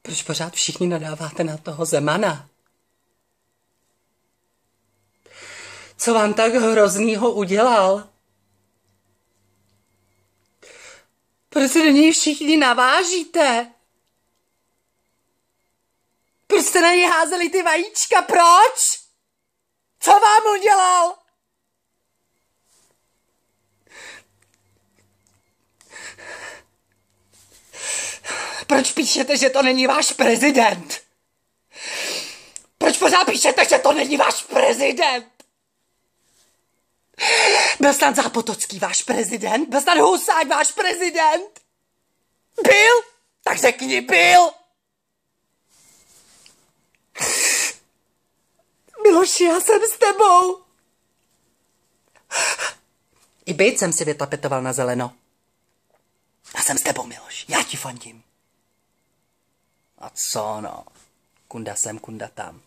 Proč pořád všichni nadáváte na toho Zemana? Co vám tak hroznýho udělal? Proč se do něj všichni navážíte? Proč jste na něj házeli ty vajíčka? Proč? Co vám udělal? Proč píšete, že to není váš prezident? Proč pořád píšete, že to není váš prezident? Byl snad Zápotocký váš prezident? Byl snad Husák váš prezident? Byl? Tak řekni, byl! Miloši, já jsem s tebou. I byt jsem si vytapetoval na zeleno. Já jsem s tebou, Miloš, já ti fandím. A co no, kunda sem, kunda tam.